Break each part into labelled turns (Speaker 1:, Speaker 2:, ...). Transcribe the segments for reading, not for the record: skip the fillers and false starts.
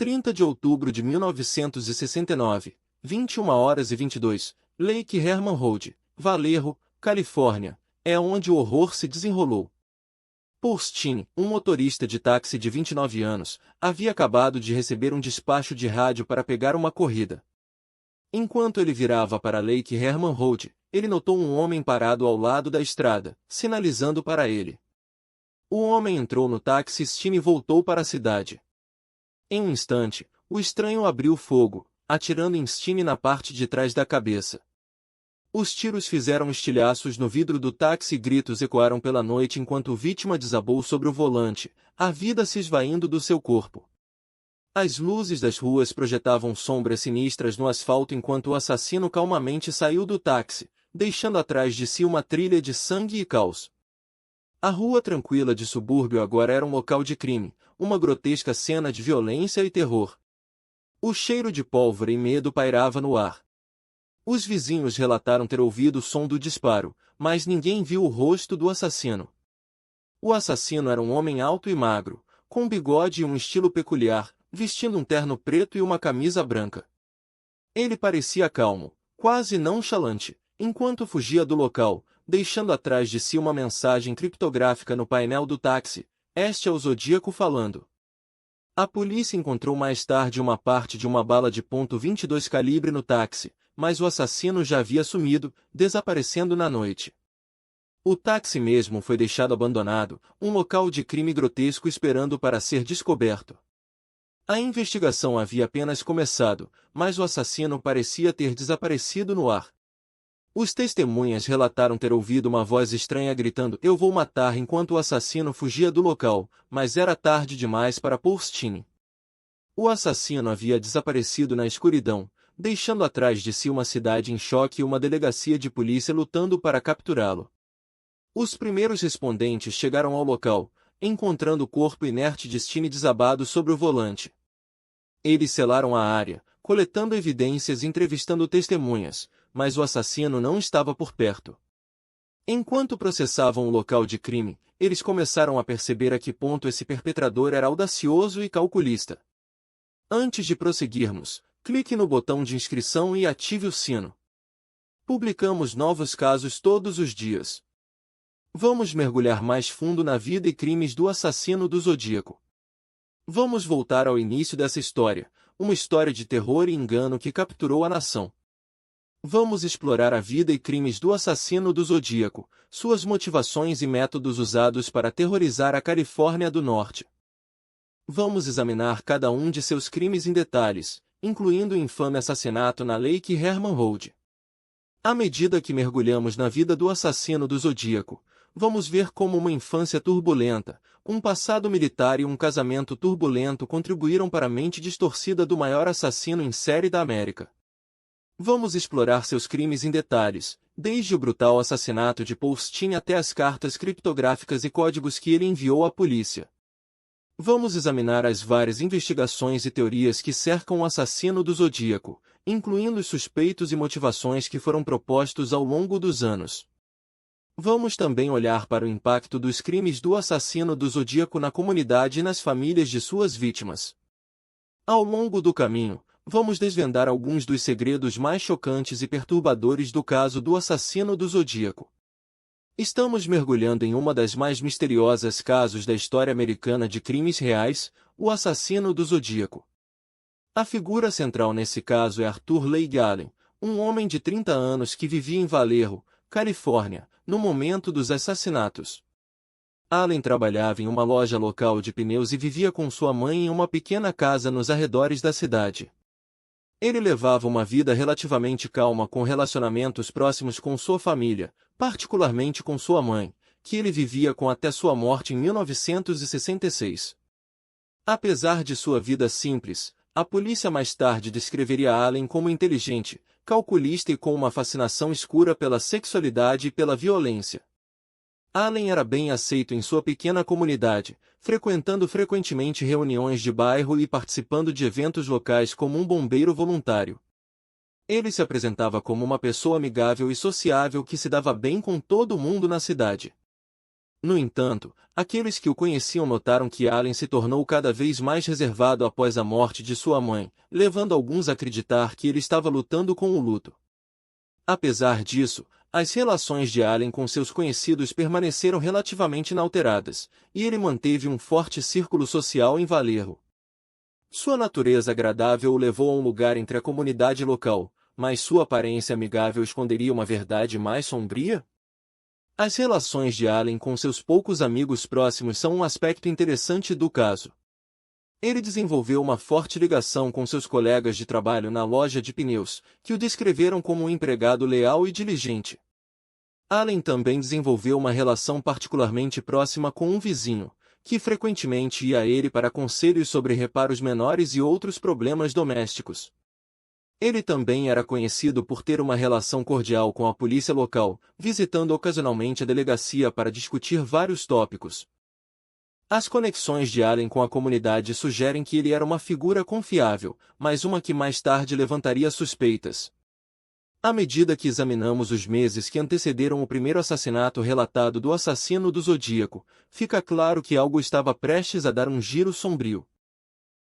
Speaker 1: 30 de outubro de 1969, 21h22, Lake Herman Road, Vallejo, Califórnia, é onde o horror se desenrolou. Paul Stine, um motorista de táxi de 29 anos, havia acabado de receber um despacho de rádio para pegar uma corrida. Enquanto ele virava para Lake Herman Road, ele notou um homem parado ao lado da estrada, sinalizando para ele. O homem entrou no táxi Stine e voltou para a cidade. Em um instante, o estranho abriu fogo, atirando em Stine na parte de trás da cabeça. Os tiros fizeram estilhaços no vidro do táxi e gritos ecoaram pela noite enquanto a vítima desabou sobre o volante, a vida se esvaindo do seu corpo. As luzes das ruas projetavam sombras sinistras no asfalto enquanto o assassino calmamente saiu do táxi, deixando atrás de si uma trilha de sangue e caos. A rua tranquila de subúrbio agora era um local de crime, uma grotesca cena de violência e terror. O cheiro de pólvora e medo pairava no ar. Os vizinhos relataram ter ouvido o som do disparo, mas ninguém viu o rosto do assassino. O assassino era um homem alto e magro, com um bigode e um estilo peculiar, vestindo um terno preto e uma camisa branca. Ele parecia calmo, quase nonchalante, enquanto fugia do local, deixando atrás de si uma mensagem criptográfica no painel do táxi: "Este é o Zodíaco falando". A polícia encontrou mais tarde uma parte de uma bala de .22 calibre no táxi, mas o assassino já havia sumido, desaparecendo na noite. O táxi mesmo foi deixado abandonado, um local de crime grotesco esperando para ser descoberto. A investigação havia apenas começado, mas o assassino parecia ter desaparecido no ar. Os testemunhas relataram ter ouvido uma voz estranha gritando "Eu vou matar" enquanto o assassino fugia do local, mas era tarde demais para Paul Stine. O assassino havia desaparecido na escuridão, deixando atrás de si uma cidade em choque e uma delegacia de polícia lutando para capturá-lo. Os primeiros respondentes chegaram ao local, encontrando o corpo inerte de Stine desabado sobre o volante. Eles selaram a área, coletando evidências e entrevistando testemunhas, mas o assassino não estava por perto. Enquanto processavam o local de crime, eles começaram a perceber a que ponto esse perpetrador era audacioso e calculista. Antes de prosseguirmos, clique no botão de inscrição e ative o sino. Publicamos novos casos todos os dias. Vamos mergulhar mais fundo na vida e crimes do assassino do Zodíaco. Vamos voltar ao início dessa história, uma história de terror e engano que capturou a nação. Vamos explorar a vida e crimes do assassino do Zodíaco, suas motivações e métodos usados para aterrorizar a Califórnia do Norte. Vamos examinar cada um de seus crimes em detalhes, incluindo o infame assassinato na Lake Herman Road. À medida que mergulhamos na vida do assassino do Zodíaco, vamos ver como uma infância turbulenta, um passado militar e um casamento turbulento contribuíram para a mente distorcida do maior assassino em série da América. Vamos explorar seus crimes em detalhes, desde o brutal assassinato de Paul Stine até as cartas criptográficas e códigos que ele enviou à polícia. Vamos examinar as várias investigações e teorias que cercam o assassino do Zodíaco, incluindo os suspeitos e motivações que foram propostos ao longo dos anos. Vamos também olhar para o impacto dos crimes do assassino do Zodíaco na comunidade e nas famílias de suas vítimas. Ao longo do caminho, vamos desvendar alguns dos segredos mais chocantes e perturbadores do caso do assassino do Zodíaco. Estamos mergulhando em uma das mais misteriosas casos da história americana de crimes reais, o assassino do Zodíaco. A figura central nesse caso é Arthur Leigh Allen, um homem de 30 anos que vivia em Vallejo, Califórnia, no momento dos assassinatos. Allen trabalhava em uma loja local de pneus e vivia com sua mãe em uma pequena casa nos arredores da cidade. Ele levava uma vida relativamente calma com relacionamentos próximos com sua família, particularmente com sua mãe, que ele vivia com até sua morte em 1966. Apesar de sua vida simples, a polícia mais tarde descreveria Allen como inteligente, calculista e com uma fascinação escura pela sexualidade e pela violência. Allen era bem aceito em sua pequena comunidade, frequentando frequentemente reuniões de bairro e participando de eventos locais como um bombeiro voluntário. Ele se apresentava como uma pessoa amigável e sociável que se dava bem com todo mundo na cidade. No entanto, aqueles que o conheciam notaram que Allen se tornou cada vez mais reservado após a morte de sua mãe, levando alguns a acreditar que ele estava lutando com o luto. Apesar disso, as relações de Allen com seus conhecidos permaneceram relativamente inalteradas, e ele manteve um forte círculo social em Vallejo. Sua natureza agradável o levou a um lugar entre a comunidade local, mas sua aparência amigável esconderia uma verdade mais sombria? As relações de Allen com seus poucos amigos próximos são um aspecto interessante do caso. Ele desenvolveu uma forte ligação com seus colegas de trabalho na loja de pneus, que o descreveram como um empregado leal e diligente. Allen também desenvolveu uma relação particularmente próxima com um vizinho, que frequentemente ia a ele para conselhos sobre reparos menores e outros problemas domésticos. Ele também era conhecido por ter uma relação cordial com a polícia local, visitando ocasionalmente a delegacia para discutir vários tópicos. As conexões de Allen com a comunidade sugerem que ele era uma figura confiável, mas uma que mais tarde levantaria suspeitas. À medida que examinamos os meses que antecederam o primeiro assassinato relatado do assassino do Zodíaco, fica claro que algo estava prestes a dar um giro sombrio.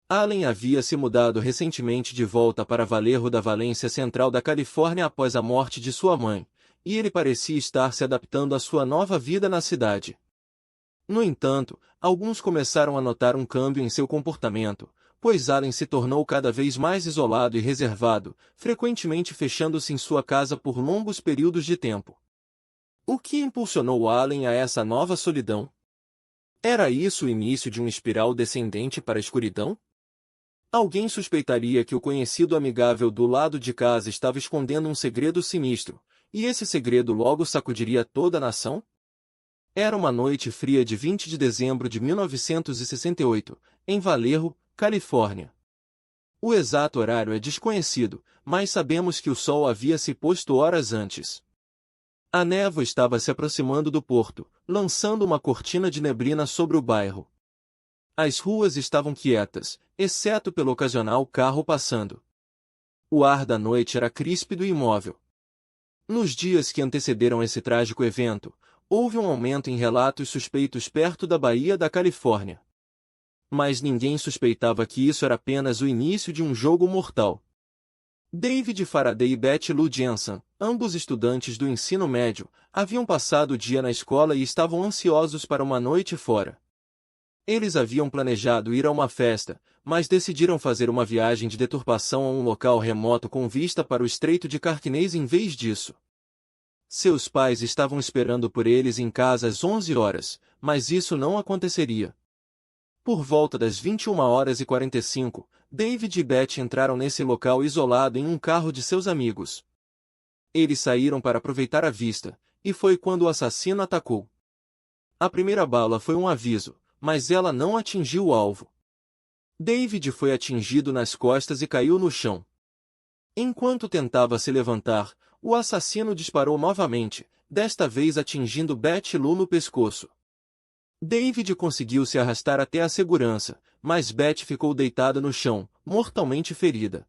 Speaker 1: Allen havia se mudado recentemente de volta para Vallejo da Valência Central da Califórnia após a morte de sua mãe, e ele parecia estar se adaptando à sua nova vida na cidade. No entanto, alguns começaram a notar um câmbio em seu comportamento, pois Allen se tornou cada vez mais isolado e reservado, frequentemente fechando-se em sua casa por longos períodos de tempo. O que impulsionou Allen a essa nova solidão? Era isso o início de uma espiral descendente para a escuridão? Alguém suspeitaria que o conhecido amigável do lado de casa estava escondendo um segredo sinistro, e esse segredo logo sacudiria toda a nação? Era uma noite fria de 20 de dezembro de 1968, em Vallejo, Califórnia. O exato horário é desconhecido, mas sabemos que o sol havia se posto horas antes. A névoa estava se aproximando do porto, lançando uma cortina de neblina sobre o bairro. As ruas estavam quietas, exceto pelo ocasional carro passando. O ar da noite era críspido e imóvel. Nos dias que antecederam esse trágico evento, houve um aumento em relatos suspeitos perto da Baía da Califórnia. Mas ninguém suspeitava que isso era apenas o início de um jogo mortal. David Faraday e Betty Lou Jensen, ambos estudantes do ensino médio, haviam passado o dia na escola e estavam ansiosos para uma noite fora. Eles haviam planejado ir a uma festa, mas decidiram fazer uma viagem de deturpação a um local remoto com vista para o Estreito de Carquinez em vez disso. Seus pais estavam esperando por eles em casa às 11 horas, mas isso não aconteceria. Por volta das 21h45, David e Beth entraram nesse local isolado em um carro de seus amigos. Eles saíram para aproveitar a vista, e foi quando o assassino atacou. A primeira bala foi um aviso, mas ela não atingiu o alvo. David foi atingido nas costas e caiu no chão. Enquanto tentava se levantar, o assassino disparou novamente, desta vez atingindo Betty Lou no pescoço. David conseguiu se arrastar até a segurança, mas Betty ficou deitada no chão, mortalmente ferida.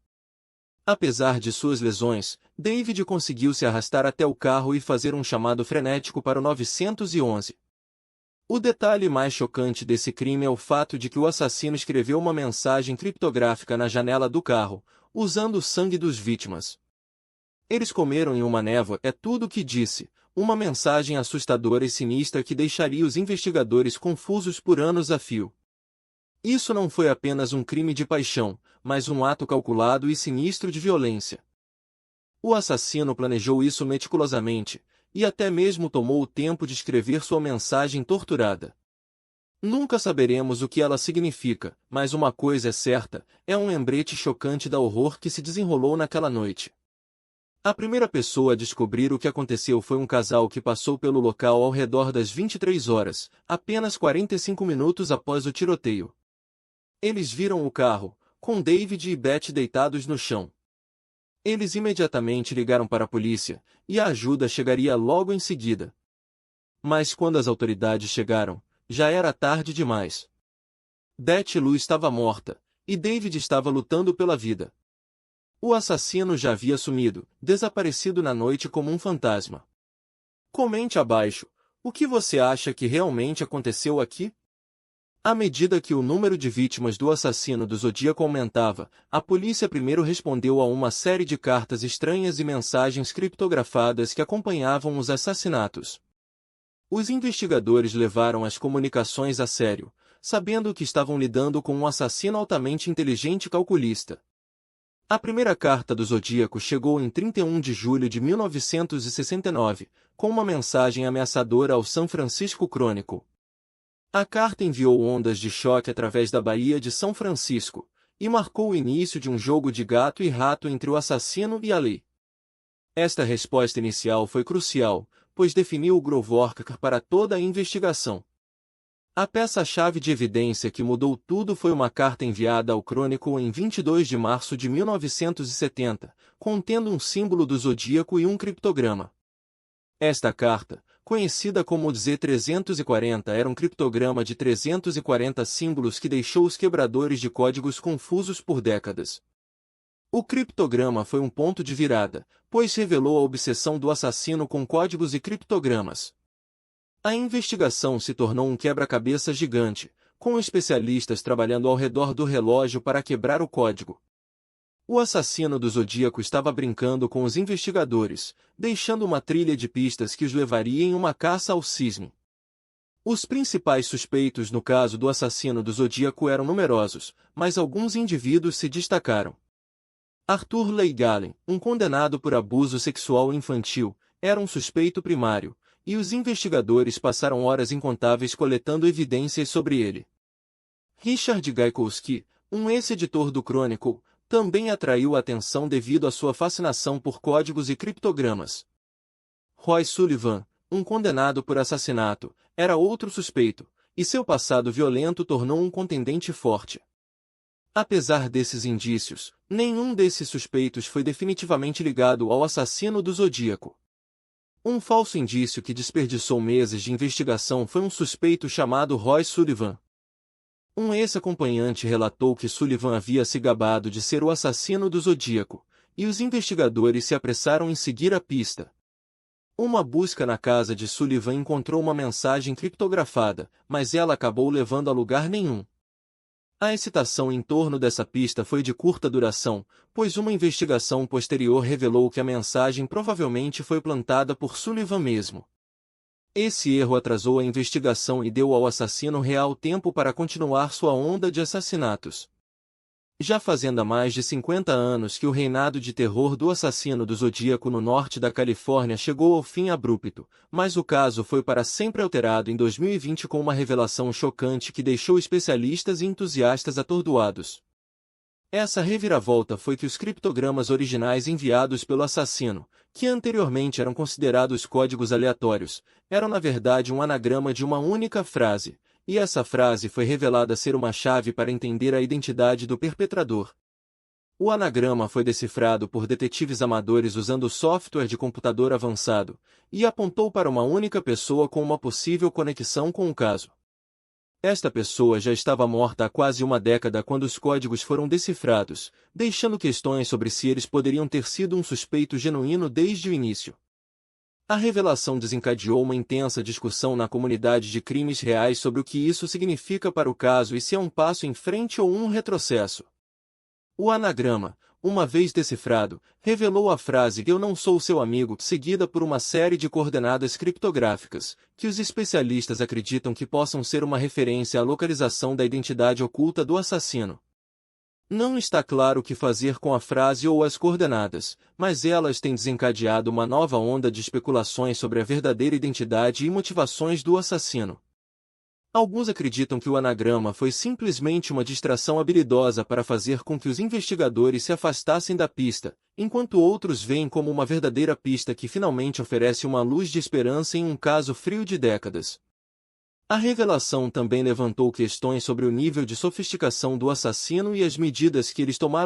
Speaker 1: Apesar de suas lesões, David conseguiu se arrastar até o carro e fazer um chamado frenético para o 911. O detalhe mais chocante desse crime é o fato de que o assassino escreveu uma mensagem criptográfica na janela do carro, usando o sangue dos vítimas. Eles comeram em uma névoa, é tudo o que disse, uma mensagem assustadora e sinistra que deixaria os investigadores confusos por anos a fio. Isso não foi apenas um crime de paixão, mas um ato calculado e sinistro de violência. O assassino planejou isso meticulosamente, e até mesmo tomou o tempo de escrever sua mensagem torturada. Nunca saberemos o que ela significa, mas uma coisa é certa, é um lembrete chocante da horror que se desenrolou naquela noite. A primeira pessoa a descobrir o que aconteceu foi um casal que passou pelo local ao redor das 23 horas, apenas 45 minutos após o tiroteio. Eles viram o carro, com David e Beth deitados no chão. Eles imediatamente ligaram para a polícia, e a ajuda chegaria logo em seguida. Mas quando as autoridades chegaram, já era tarde demais. Betty Lou estava morta, e David estava lutando pela vida. O assassino já havia sumido, desaparecido na noite como um fantasma. Comente abaixo, O que você acha que realmente aconteceu aqui? À medida que o número de vítimas do assassino do Zodíaco aumentava, a polícia primeiro respondeu a uma série de cartas estranhas e mensagens criptografadas que acompanhavam os assassinatos. Os investigadores levaram as comunicações a sério, sabendo que estavam lidando com um assassino altamente inteligente e calculista. A primeira carta do Zodíaco chegou em 31 de julho de 1969, com uma mensagem ameaçadora ao San Francisco Chronicle. A carta enviou ondas de choque através da Baía de São Francisco, e marcou o início de um jogo de gato e rato entre o assassino e a lei. Esta resposta inicial foi crucial, pois definiu o groundwork para toda a investigação. A peça-chave de evidência que mudou tudo foi uma carta enviada ao Chronicle em 22 de março de 1970, contendo um símbolo do zodíaco e um criptograma. Esta carta, conhecida como Z340, era um criptograma de 340 símbolos que deixou os quebradores de códigos confusos por décadas. O criptograma foi um ponto de virada, pois revelou a obsessão do assassino com códigos e criptogramas. A investigação se tornou um quebra-cabeça gigante, com especialistas trabalhando ao redor do relógio para quebrar o código. O assassino do Zodíaco estava brincando com os investigadores, deixando uma trilha de pistas que os levaria em uma caça ao cisne. Os principais suspeitos no caso do assassino do Zodíaco eram numerosos, mas alguns indivíduos se destacaram. Arthur Leigh Gallen, um condenado por abuso sexual infantil, era um suspeito primário, e os investigadores passaram horas incontáveis coletando evidências sobre ele. Richard Gaikowski, um ex-editor do Chronicle, também atraiu a atenção devido à sua fascinação por códigos e criptogramas. Roy Sullivan, um condenado por assassinato, era outro suspeito, e seu passado violento tornou um contendente forte. Apesar desses indícios, nenhum desses suspeitos foi definitivamente ligado ao assassino do Zodíaco. Um falso indício que desperdiçou meses de investigação foi um suspeito chamado Roy Sullivan. Um ex-acompanhante relatou que Sullivan havia se gabado de ser o assassino do Zodíaco, e os investigadores se apressaram em seguir a pista. Uma busca na casa de Sullivan encontrou uma mensagem criptografada, mas ela acabou levando a lugar nenhum. A excitação em torno dessa pista foi de curta duração, pois uma investigação posterior revelou que a mensagem provavelmente foi plantada por Sullivan mesmo. Esse erro atrasou a investigação e deu ao assassino real tempo para continuar sua onda de assassinatos. Já fazendo há mais de 50 anos que o reinado de terror do assassino do Zodíaco no norte da Califórnia chegou ao fim abrupto, mas o caso foi para sempre alterado em 2020 com uma revelação chocante que deixou especialistas e entusiastas atordoados. Essa reviravolta foi que os criptogramas originais enviados pelo assassino, que anteriormente eram considerados códigos aleatórios, eram na verdade um anagrama de uma única frase, e essa frase foi revelada ser uma chave para entender a identidade do perpetrador. O anagrama foi decifrado por detetives amadores usando software de computador avançado, e apontou para uma única pessoa com uma possível conexão com o caso. Esta pessoa já estava morta há quase uma década quando os códigos foram decifrados, deixando questões sobre se eles poderiam ter sido um suspeito genuíno desde o início. A revelação desencadeou uma intensa discussão na comunidade de crimes reais sobre o que isso significa para o caso e se é um passo em frente ou um retrocesso. O anagrama, uma vez decifrado, revelou a frase "Eu não sou seu amigo", seguida por uma série de coordenadas criptográficas, que os especialistas acreditam que possam ser uma referência à localização da identidade oculta do assassino. Não está claro o que fazer com a frase ou as coordenadas, mas elas têm desencadeado uma nova onda de especulações sobre a verdadeira identidade e motivações do assassino. Alguns acreditam que o anagrama foi simplesmente uma distração habilidosa para fazer com que os investigadores se afastassem da pista, enquanto outros veem como uma verdadeira pista que finalmente oferece uma luz de esperança em um caso frio de décadas. A revelação também levantou questões sobre o nível de sofisticação do assassino e as medidas que eles tomaram